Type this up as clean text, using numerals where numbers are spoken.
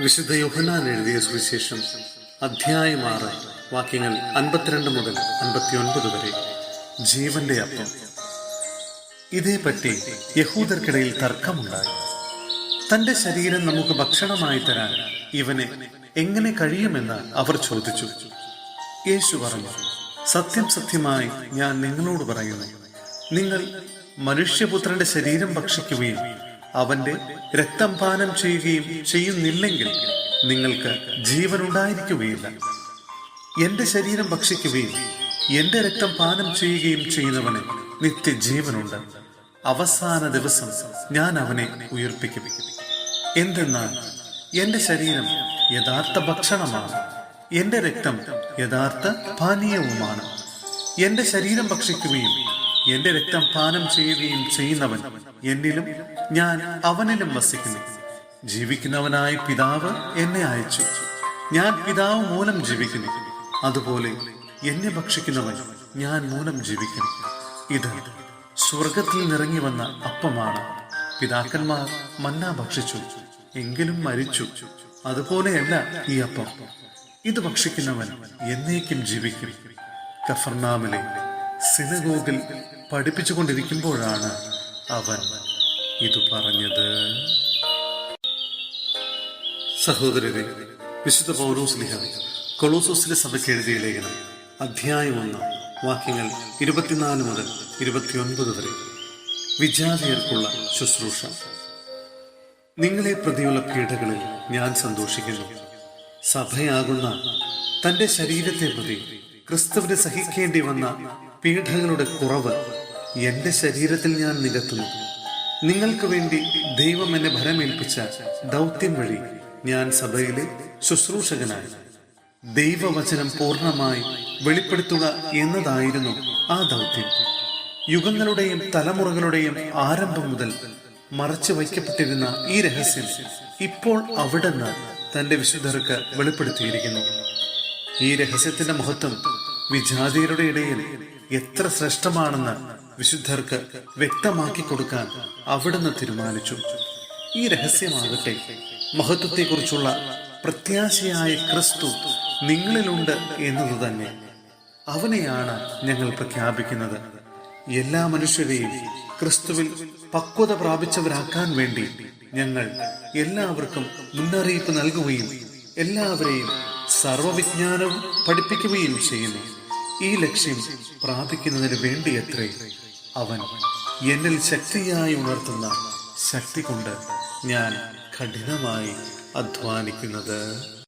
വിശുദ്ധ യോഹന്നാൻ എഴുതിയ സുവിശേഷം അധ്യായം 6 വാക്യങ്ങൾ 52 മുതൽ 59 വരെ. ജീവന്റെ അപ്പം. ഇതേപ്പറ്റി യഹൂദർക്കിടയിൽ തർക്കമുണ്ടായി. തന്റെ ശരീരം നമുക്ക് ഭക്ഷണമായി തരാൻ ഇവന് എങ്ങനെ കഴിയുമെന്ന് അവർ ചോദിച്ചു. യേശു പറഞ്ഞു, സത്യം സത്യമായി ഞാൻ നിങ്ങളോട് പറയുന്നു, നിങ്ങൾ മനുഷ്യപുത്രന്റെ ശരീരം ഭക്ഷിക്കുകയും അവന്റെ രക്തം പാനം ചെയ്യുകയും ചെയ്യുന്നില്ലെങ്കിൽ നിങ്ങൾക്ക് ജീവൻ ഉണ്ടായിരിക്കുകയില്ല. എന്റെ ശരീരം ഭക്ഷിക്കുകയും എന്റെ രക്തം പാനം ചെയ്യുകയും ചെയ്യുന്നവന് നിത്യജീവനുണ്ട്. അവസാന ദിവസം ഞാൻ അവനെ ഉയർപ്പിക്കും. എന്തെന്നാൽ എന്റെ ശരീരം യഥാർത്ഥ ഭക്ഷണമാണ്, എന്റെ രക്തം യഥാർത്ഥ പാനീയവുമാണ്. എന്റെ ശരീരം ഭക്ഷിക്കുകയും എന്റെ രക്തം പാനം ചെയ്യുകയും ചെയ്യുന്നവൻ എന്നിലും ഞാൻ അവനിലും വസിക്കുന്നു. ജീവിക്കുന്നവനായ പിതാവ് എന്നെ അയച്ചു. ഞാൻ പിതാവ് മൂലം ജീവിക്കുന്നു. അതുപോലെ എന്നെ ഭക്ഷിക്കുന്നവൻ ഞാൻ മൂലം ജീവിക്കുന്നു. ഇത് സ്വർഗത്തിൽ നിറങ്ങി വന്ന അപ്പമാണ്. പിതാക്കന്മാർ മന്ന ഭക്ഷിച്ചു, എങ്കിലും മരിച്ചു. അതുപോലെയല്ല ഈ അപ്പം. ഇത് ഭക്ഷിക്കുന്നവൻ എന്നേക്കും ജീവിക്കും. കഫർനാമിലെ സിനഗോഗിൽ പഠിപ്പിച്ചുകൊണ്ടിരിക്കുമ്പോഴാണ് അവൻ ഇത് പറഞ്ഞത്. സഹോദരരെ, വിശുദ്ധ പൗലോസ്ലീഹ കൊളോസോസിലെ സഭയ്ക്ക് എഴുതിയ ലേഖനം അധ്യായം 1 വാക്യങ്ങൾ 24 മുതൽ 29 വരെ. വിജാതിയർക്കുള്ള ശുശ്രൂഷ. നിങ്ങളെ പ്രതിയുള്ള പീഡകളിൽ ഞാൻ സന്തോഷിക്കുന്നു. സഭയാകുന്ന തന്റെ ശരീരത്തെ പ്രതി ക്രിസ്തുവിനെ സഹിക്കേണ്ടി വന്ന പീഡകളുടെ കുറവ് എന്റെ ശരീരത്തിൽ ഞാൻ നികത്തുന്നു. നിങ്ങൾക്ക് വേണ്ടി ദൈവം എന്നെ ഭരമേൽപ്പിച്ച ദൗത്യം വഴി ഞാൻ സഭയിലെ ശുശ്രൂഷകനായി. ദൈവവചനം പൂർണ്ണമായി വെളിപ്പെടുത്തുക എന്നതായിരുന്നു ആ ദൗത്യം. യുഗങ്ങളുടെയും തലമുറകളുടെയും ആരംഭം മുതൽ മറച്ചു വയ്ക്കപ്പെട്ടിരുന്ന ഈ രഹസ്യം ഇപ്പോൾ അവിടുന്ന് തന്റെ വിശുദ്ധർക്ക് വെളിപ്പെടുത്തിയിരിക്കുന്നു. ഈ രഹസ്യത്തിന്റെ മഹത്വം വിജാതിയരുടെ ഇടയിൽ എത്ര ശ്രേഷ്ഠമാണെന്ന് വിശുദ്ധർക്ക് വ്യക്തമാക്കി കൊടുക്കാൻ അവിടുന്ന് തീരുമാനിച്ചു. ഈ രഹസ്യമാകട്ടെ മഹത്വത്തെക്കുറിച്ചുള്ള പ്രത്യാശയായ ക്രിസ്തു നിങ്ങളിലുണ്ട് എന്നത് തന്നെ. അവനെയാണ് ഞങ്ങൾ പ്രഖ്യാപിക്കുന്നത്. എല്ലാ മനുഷ്യരെയും ക്രിസ്തുവിൽ പക്വത പ്രാപിച്ചവരാക്കാൻ വേണ്ടി ഞങ്ങൾ എല്ലാവർക്കും മുന്നറിയിപ്പ് നൽകുകയും എല്ലാവരെയും സർവവിജ്ഞാനവും പഠിപ്പിക്കുകയും ചെയ്യുന്നു. ഈ ലക്ഷ്യം പ്രാപിക്കുന്നതിന് വേണ്ടിയത്രേ അവൻ എന്നിൽ ശക്തിയായി ഉണർത്തുന്ന ശക്തി കൊണ്ട് ഞാൻ കഠിനമായി അധ്വാനിക്കുന്നത്.